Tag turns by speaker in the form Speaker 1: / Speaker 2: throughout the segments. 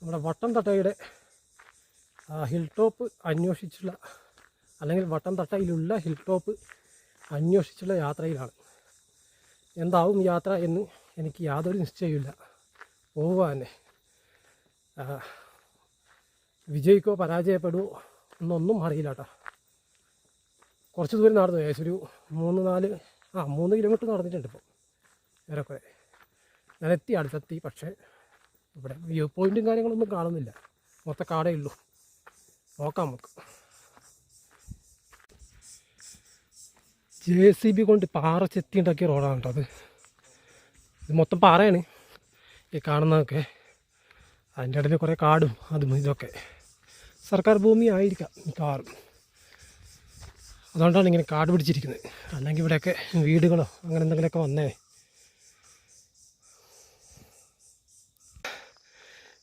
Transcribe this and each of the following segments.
Speaker 1: നമ്മുടെ വട്ടംതട്ടയുടെ hill top അന്വേഷിച്ചുള്ള അല്ലെങ്കിൽ വട്ടംതട്ടയിലുള്ള hill top അന്വേഷിച്ചുള്ള യാത്രയിലാണ്. എന്താവും യാത്ര എന്ന് എനിക്ക് യാതൊരു നിശ്ചയമില്ല. പോവുക തന്നെ. വിജയിക്കോ പരാജയപ്പെടുമോ എന്നൊന്നും അറിയില്ല കേട്ടോ. കുറച്ച് ദൂരം നടന്നു, ഏകദേശം ഒരു 3 കിലോമീറ്റർ നടന്നിട്ടുണ്ട് ഇപ്പോൾ ഏറെക്കുറെ. ഞാൻ അടുത്തെത്തി. പക്ഷേ ഇവിടെ വ്യൂ പോയിൻറ്റും കാര്യങ്ങളൊന്നും കാണുന്നില്ല, മൊത്തം കാടേ ഉള്ളൂ. നോക്കാം നമുക്ക്. JCB കൊണ്ട് പാറ ചെത്തി ഉണ്ടാക്കിയ റോഡാണ് കേട്ടോ അത്. ഇത് മൊത്തം പാറയാണ് ഈ കാണുന്നതൊക്കെ. അതിൻ്റെ ഇടയിൽ കുറേ കാടും അതും ഇതൊക്കെ സർക്കാർ ഭൂമി ആയിരിക്കാം മിക്കവാറും. അതുകൊണ്ടാണ് ഇങ്ങനെ കാട് പിടിച്ചിരിക്കുന്നത്. അല്ലെങ്കിൽ ഇവിടെയൊക്കെ വീടുകളോ അങ്ങനെ എന്തെങ്കിലുമൊക്കെ വന്നേ.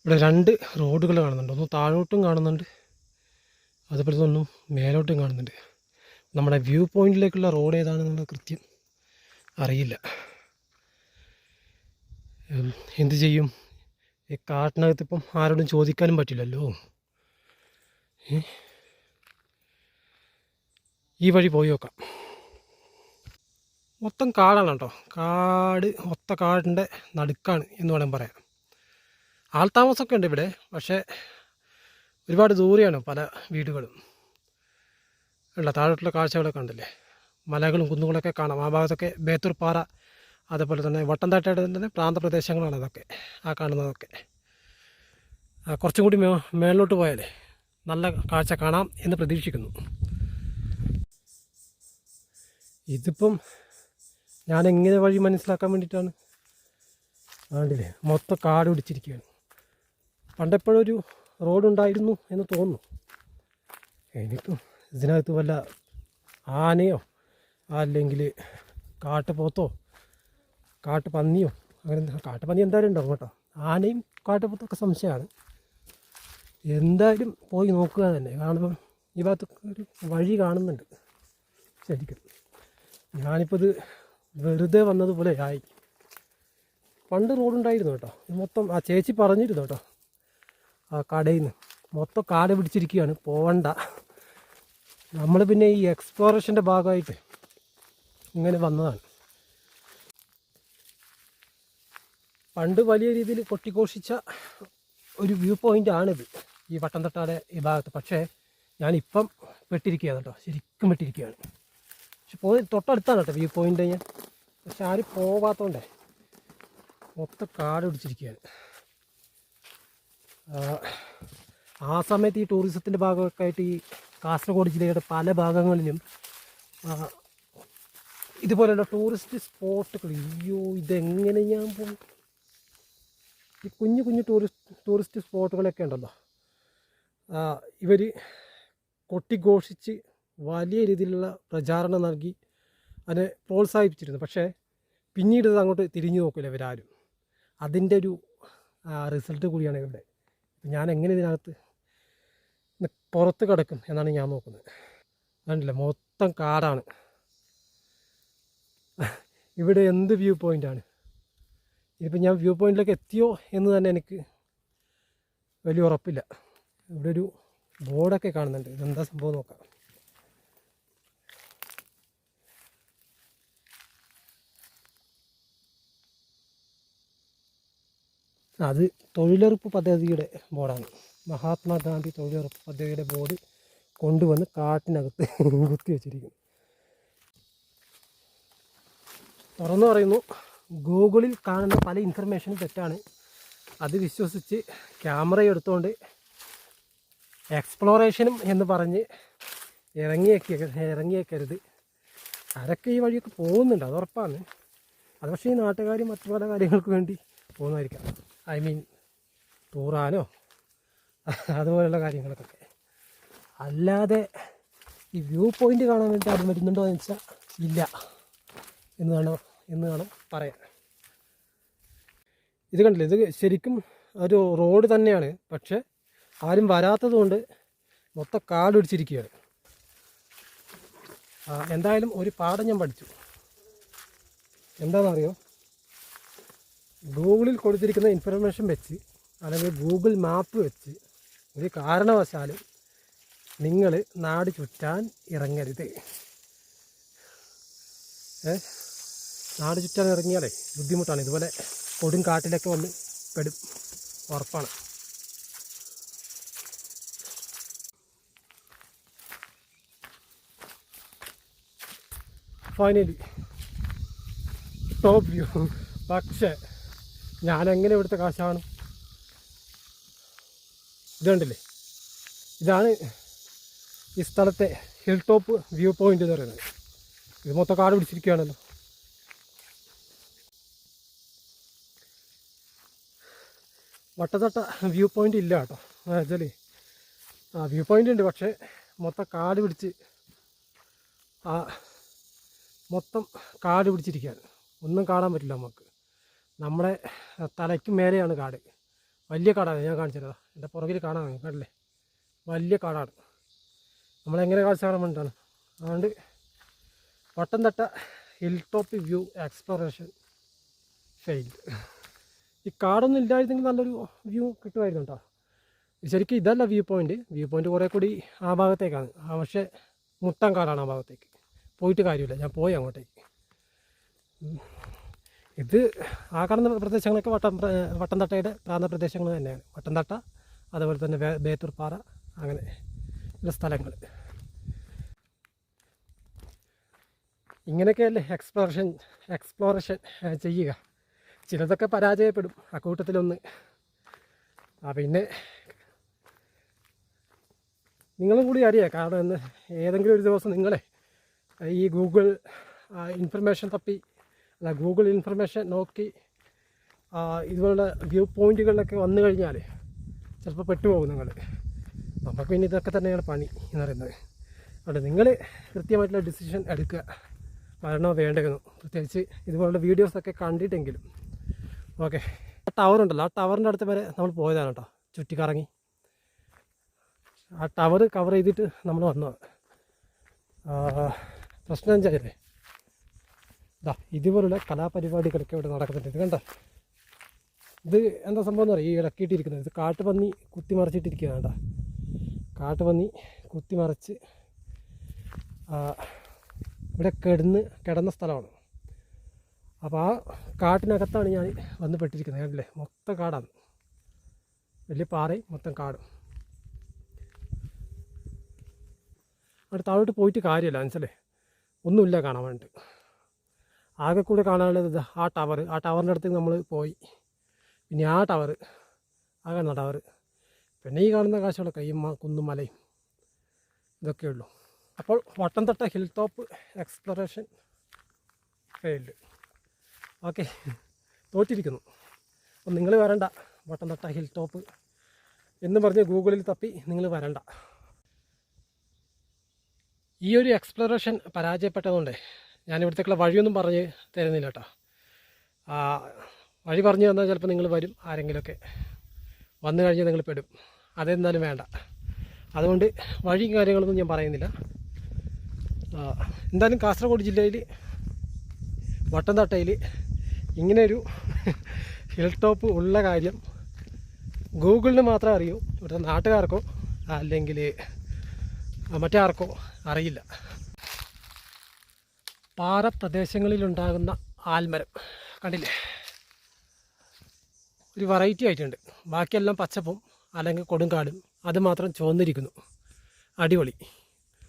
Speaker 1: ഇവിടെ 2 റോഡുകൾ കാണുന്നുണ്ട്. ഒന്ന് താഴോട്ടും കാണുന്നുണ്ട്, അതുപോലെ തന്നെ ഒന്നും മേലോട്ടും കാണുന്നുണ്ട്. നമ്മുടെ വ്യൂ പോയിൻറ്റിലേക്കുള്ള റോഡ് ഏതാണെന്നുള്ള കൃത്യം അറിയില്ല. എന്ത് ചെയ്യും? ഈ കാട്ടിനകത്ത് ഇപ്പം ആരോടും ചോദിക്കാനും പറ്റില്ലല്ലോ. ഈ വഴി പോയി നോക്കാം. മൊത്തം കാടാണ് കേട്ടോ. ഒത്ത കാടിൻ്റെ നടുക്കാണ് എന്ന് വേണമെങ്കിൽ പറയാം. ആൾത്താമസമൊക്കെ ഉണ്ട് ഇവിടെ, പക്ഷേ ഒരുപാട് ദൂരെയാണ് പല വീടുകളും ഉള്ള. താഴോട്ടുള്ള കാഴ്ചകളൊക്കെ ഉണ്ടല്ലേ, മലകളും കുന്നുകളൊക്കെ കാണാം. ആ ഭാഗത്തൊക്കെ ബേത്തൂർ പാറ, അതുപോലെ തന്നെ വട്ടംതട്ടയുടെ തന്നെ പ്രാന്തപ്രദേശങ്ങളാണ് അതൊക്കെ, ആ കാണുന്നതൊക്കെ. കുറച്ചും കൂടി മേളിലോട്ട് പോയാലേ നല്ല കാഴ്ച കാണാം എന്ന് പ്രതീക്ഷിക്കുന്നു. ഇതിപ്പം ഞാൻ എങ്ങനെ വഴി മനസ്സിലാക്കാൻ വേണ്ടിയിട്ടാണ്. ആണ്ടില്ലേ, മൊത്തം കാട് പിടിച്ചിരിക്കുകയാണ്. പണ്ടെപ്പോഴൊരു റോഡുണ്ടായിരുന്നു എന്ന് തോന്നുന്നു. എനിക്കും ഇതിനകത്ത് വല്ല ആനയോ അല്ലെങ്കിൽ കാട്ടുപോത്തോ കാട്ടുപന്നിയോ അങ്ങനെ. കാട്ടുപന്നി എന്തായാലും ഉണ്ടാവും കേട്ടോ. ആനയും കാട്ടുപോത്തൊക്കെ സംശയമാണ്. എന്തായാലും പോയി നോക്കുക തന്നെ. കാരണം ഈ ഭാഗത്തൊക്കെ ഒരു വഴി കാണുന്നുണ്ട് ശരിക്കും. ഞാനിപ്പോൾ ഇത് വെറുതെ വന്നതുപോലെ ആയി. പണ്ട് റോഡുണ്ടായിരുന്നു കേട്ടോ. മൊത്തം ആ ചേച്ചി പറഞ്ഞിരുന്നു കേട്ടോ, ആ കടയിൽ നിന്ന് മൊത്തം കാട് പിടിച്ചിരിക്കുകയാണ്, പോവണ്ട. നമ്മൾ പിന്നെ ഈ എക്സ്പ്ലോറേഷൻ്റെ ഭാഗമായിട്ട് ഇങ്ങനെ വന്നതാണ്. പണ്ട് വലിയ രീതിയിൽ കൊട്ടിഘോഷിച്ച ഒരു വ്യൂ പോയിൻ്റാണിത്, ഈ വട്ടംതട്ടയുടെ ഈ ഭാഗത്ത്. പക്ഷേ ഞാനിപ്പം പെട്ടിരിക്കുകയാണ് കേട്ടോ, ശരിക്കും പെട്ടിരിക്കുകയാണ്. പക്ഷെ തൊട്ടടുത്താണ് കേട്ടോ വ്യൂ പോയിൻ്റ് ഞാൻ. പക്ഷെ ആരും പോവാത്തതുകൊണ്ടേ മൊത്തം കാട് പിടിച്ചിരിക്കുകയാണ്. ആ സമയത്ത് ഈ ടൂറിസത്തിൻ്റെ ഭാഗമൊക്കെ ആയിട്ട് ഈ കാസർഗോഡ് ജില്ലയുടെ പല ഭാഗങ്ങളിലും ഇതുപോലെയുള്ള ടൂറിസ്റ്റ് സ്പോട്ടുകൾ. അയ്യോ, ഇതെങ്ങനെ ഞാൻ പോകും? ഈ കുഞ്ഞു ടൂറിസ്റ്റ് സ്പോട്ടുകളൊക്കെ ഉണ്ടല്ലോ, ഇവർ കൊട്ടിഘോഷിച്ച് വലിയ രീതിയിലുള്ള പ്രചാരണം നൽകി അതിനെ പ്രോത്സാഹിപ്പിച്ചിരുന്നു. പക്ഷേ പിന്നീട് ഇത് അങ്ങോട്ട് തിരിഞ്ഞു നോക്കില്ല ഇവരാരും. അതിൻ്റെ ഒരു റിസൾട്ട് കൂടിയാണ് ഇവിടെ. ഞാൻ എങ്ങനെ ഇതിനകത്ത് പുറത്ത് കിടക്കും എന്നാണ് ഞാൻ നോക്കുന്നത്. അതുകൊണ്ടല്ലേ മൊത്തം കാടാണ്. ഇവിടെ എന്ത് വ്യൂ പോയിൻ്റാണ്. ഇനിയിപ്പോൾ ഞാൻ വ്യൂ പോയിൻറ്റിലേക്ക് എത്തിയോ എന്ന് തന്നെ എനിക്ക് വലിയ ഉറപ്പില്ല. ഇവിടെ ഒരു ബോർഡൊക്കെ കാണുന്നുണ്ട്. ഇതെന്താ സംഭവം നോക്കാം. അത് തൊഴിലുറപ്പ് പദ്ധതിയുടെ ബോർഡാണ്. മഹാത്മാഗാന്ധി തൊഴിലുറപ്പ് പദ്ധതിയുടെ ബോർഡ് കൊണ്ടുവന്ന് കാട്ടിനകത്ത് കുത്തി വെച്ചിരിക്കുന്നു. തുറന്നു പറയുന്നു, ഗൂഗിളിൽ കാണുന്ന പല ഇൻഫർമേഷനും തെറ്റാണ്. അത് വിശ്വസിച്ച് ക്യാമറ എടുത്തുകൊണ്ട് എക്സ്പ്ലോറേഷനും എന്ന് പറഞ്ഞ് ഇറങ്ങിയേക്കരുത്. ആരൊക്കെ ഈ വഴിയൊക്കെ പോകുന്നുണ്ട്, അത് ഉറപ്പാണ്. അത് പക്ഷേ ഈ നാട്ടുകാർ മറ്റു പല കാര്യങ്ങൾക്ക് വേണ്ടി പോകുന്നതായിരിക്കാം. ഐ മീൻ ടൂറാനോ അതുപോലെയുള്ള കാര്യങ്ങൾക്കൊക്കെ. അല്ലാതെ ഈ വ്യൂ പോയിൻ്റ് കാണാൻ വേണ്ടി ആരും വരുന്നുണ്ടോ എന്ന് വെച്ചാൽ ഇല്ല എന്ന് വേണം പറയാൻ. ഇത് കണ്ടില്ലേ, ഇത് ശരിക്കും ഒരു റോഡ് തന്നെയാണ്. പക്ഷെ ആരും വരാത്തത് കൊണ്ട് മൊത്തം കാട് പിടിച്ചിരിക്കുകയാണ്. എന്തായാലും ഒരു പാഠം ഞാൻ പഠിച്ചു. എന്താണെന്നറിയോ? ഗൂഗിളിൽ കൊടുത്തിരിക്കുന്ന ഇൻഫർമേഷൻ വെച്ച് അല്ലെങ്കിൽ ഗൂഗിൾ മാപ്പ് വെച്ച് ഒരു കാരണവശാലും നിങ്ങൾ നാട് ചുറ്റാൻ ഇറങ്ങരുത്. നാട് ചുറ്റാൻ ഇറങ്ങിയാലേ ബുദ്ധിമുട്ടാണ്. ഇതുപോലെ കൊടുങ്കാട്ടിലൊക്കെ വന്ന് പെടും, ഉറപ്പാണ്. Finally top view. പക്ഷേ ഞാനെങ്ങനെ ഇവിടുത്തെ കാശാണ്? ഇതുണ്ടല്ലേ, ഇതാണ് ഈ സ്ഥലത്തെ ഹിൽ ടോപ്പ് വ്യൂ പോയിൻ്റ് എന്ന് പറയുന്നത്. ഇത് മൊത്തം കാട് പിടിച്ചിരിക്കുകയാണല്ലോ. വട്ടത്തട്ട വ്യൂ പോയിൻ്റ് ഇല്ല കേട്ടോ. വെച്ചാൽ വ്യൂ പോയിൻ്റ് ഉണ്ട്, പക്ഷേ മൊത്തം കാട് പിടിച്ച് മൊത്തം കാട് പിടിച്ചിരിക്കുകയാണ്. ഒന്നും കാണാൻ പറ്റില്ല നമുക്ക്. നമ്മുടെ തലയ്ക്ക് മേലെയാണ് കാട്. വലിയ കാടാണ്. ഞാൻ കാണിച്ചത് എൻ്റെ പുറകിൽ കാണാൻ കണ്ടില്ലേ, വലിയ കാടാണ്. നമ്മളെങ്ങനെ കാഴ്ച കാണാൻ വേണ്ടിയിട്ടാണ്. അതുകൊണ്ട് Pathanamthitta hill top view exploration failed. ഈ കാടൊന്നും ഇല്ലായിരുന്നെങ്കിൽ നല്ലൊരു വ്യൂ കിട്ടുമായിരുന്നു കേട്ടോ. ശരിക്കും ഇതല്ല വ്യൂ പോയിൻ്റ് കുറേ കൂടി ആ ഭാഗത്തേക്കാണ്. പക്ഷേ മുട്ടൻ കാടാണ് ആ ഭാഗത്തേക്ക്. പോയിട്ട് കാര്യമില്ല, ഞാൻ പോയി അങ്ങോട്ടേക്ക്. ഇത് ആ കാണുന്ന പ്രദേശങ്ങളൊക്കെ വട്ടംതട്ടയുടെ പ്രാന്തപ്രദേശങ്ങൾ തന്നെയാണ്. വട്ടംതട്ട, അതുപോലെ തന്നെ ബേത്തൂർ പാറ, അങ്ങനെ ഉള്ള സ്ഥലങ്ങൾ. ഇങ്ങനെയൊക്കെയല്ലേ എക്സ്പ്ലോറേഷൻ ചെയ്യുക. ചിലതൊക്കെ പരാജയപ്പെടും, അക്കൂട്ടത്തിലൊന്ന്. പിന്നെ നിങ്ങളും കൂടി അറിയാം. കാരണം എന്ന് ഏതെങ്കിലും ഒരു ദിവസം നിങ്ങളെ ഈ ഗൂഗിൾ ഇൻഫർമേഷൻ തപ്പി, അല്ല ഗൂഗിൾ ഇൻഫർമേഷൻ നോക്കി ഇതുപോലുള്ള വ്യൂ പോയിൻറ്റുകളിലൊക്കെ വന്നു കഴിഞ്ഞാൽ ചിലപ്പോൾ പെട്ടുപോകും നിങ്ങൾ. നമുക്ക് പിന്നെ ഇതൊക്കെ തന്നെയാണ് പണി എന്ന് പറയുന്നത്. അതുകൊണ്ട് നിങ്ങൾ കൃത്യമായിട്ടുള്ള ഡിസിഷൻ എടുക്കുക, വരണോ വേണ്ടതെന്നു. പ്രത്യേകിച്ച് ഇതുപോലുള്ള വീഡിയോസൊക്കെ കണ്ടിട്ടെങ്കിലും. ഓക്കെ, ആ ടവറുണ്ടല്ലോ, ആ ടവറിൻ്റെ അടുത്ത് വരെ നമ്മൾ പോയതാണ് കേട്ടോ, ചുറ്റിക്കറങ്ങി. ആ ടവർ കവർ ചെയ്തിട്ട് നമ്മൾ വന്നതാണ്. പ്രശ്നം വെച്ചാലേ ഇതുപോലുള്ള കലാപരിപാടികളൊക്കെ ഇവിടെ നടക്കുന്നുണ്ട്. ഇത് കണ്ടോ, ഇത് എന്താ സംഭവം എന്ന് പറയും, ഈ ഇളക്കിയിട്ടിരിക്കുന്നത്. ഇത് കാട്ടുപന്നി കുത്തിമറിച്ചിട്ടിരിക്കുകയാണ് കേട്ടോ. കാട്ടുപന്നി കുത്തിമറിച്ച് ഇവിടെ കിടന്ന സ്ഥലമാണ്. അപ്പോൾ ആ കാട്ടിനകത്താണ് ഞാൻ വന്ന് പെട്ടിരിക്കുന്നത്. കണ്ടില്ലേ, മൊത്തം കാടാണ്. വലിയ പാറയും മൊത്തം കാടും. അവിടെ താഴോട്ട് പോയിട്ട് കാര്യമില്ല, മനസ്സിലേ, ഒന്നുമില്ല കാണാൻ വേണ്ടി. ആകെ കൂടെ കാണാനുള്ളത് ആ ടവറിൻ്റെ അടുത്ത് നമ്മൾ പോയി. പിന്നെ ആ ടവർ, ആ കാണുന്ന ടവർ, പിന്നെ ഈ കാണുന്ന കാഴ്ചകളൊക്കെ ഈ കുന്നും മലയും ഇതൊക്കെ ഉള്ളൂ. അപ്പോൾ Vattamthatta hill top exploration failed. Okay, തോറ്റിരിക്കുന്നു. അപ്പം നിങ്ങൾ വരണ്ട വട്ടംതട്ട ഹിൽ ടോപ്പ് എന്ന് പറഞ്ഞ് ഗൂഗിളിൽ തപ്പി നിങ്ങൾ വരണ്ട. ഈ ഒരു എക്സ്പ്ലോറേഷൻ പരാജയപ്പെട്ടതുകൊണ്ട് ഞാൻ ഇവിടത്തേക്കുള്ള വഴിയൊന്നും പറഞ്ഞ് തരുന്നില്ല കേട്ടോ. വഴി പറഞ്ഞു തന്നാൽ ചിലപ്പോൾ നിങ്ങൾ വരും, ആരെങ്കിലുമൊക്കെ വന്നു കഴിഞ്ഞാൽ നിങ്ങൾ പെടും. അതെന്തായാലും വേണ്ട. അതുകൊണ്ട് വഴിയും കാര്യങ്ങളൊന്നും ഞാൻ പറയുന്നില്ല. എന്തായാലും കാസർഗോഡ് ജില്ലയിൽ വട്ടംതട്ടയിൽ ഇങ്ങനെയൊരു ഹിൽ ടോപ്പ് ഉള്ള കാര്യം ഗൂഗിളിന് മാത്രമേ അറിയൂ. ഇവിടുത്തെ നാട്ടുകാർക്കോ അല്ലെങ്കിൽ മറ്റേ ആർക്കോ അറിയില്ല. പാറ പ്രദേശങ്ങളിലുണ്ടാകുന്ന ആൽമരം കണ്ടില്ലേ, ഒരു വെറൈറ്റി ആയിട്ടുണ്ട്. ബാക്കിയെല്ലാം പച്ചപ്പും അല്ലെങ്കിൽ കൊടുങ്കാടും, അത് മാത്രം ചുവന്നിരിക്കുന്നു. അടിപൊളി.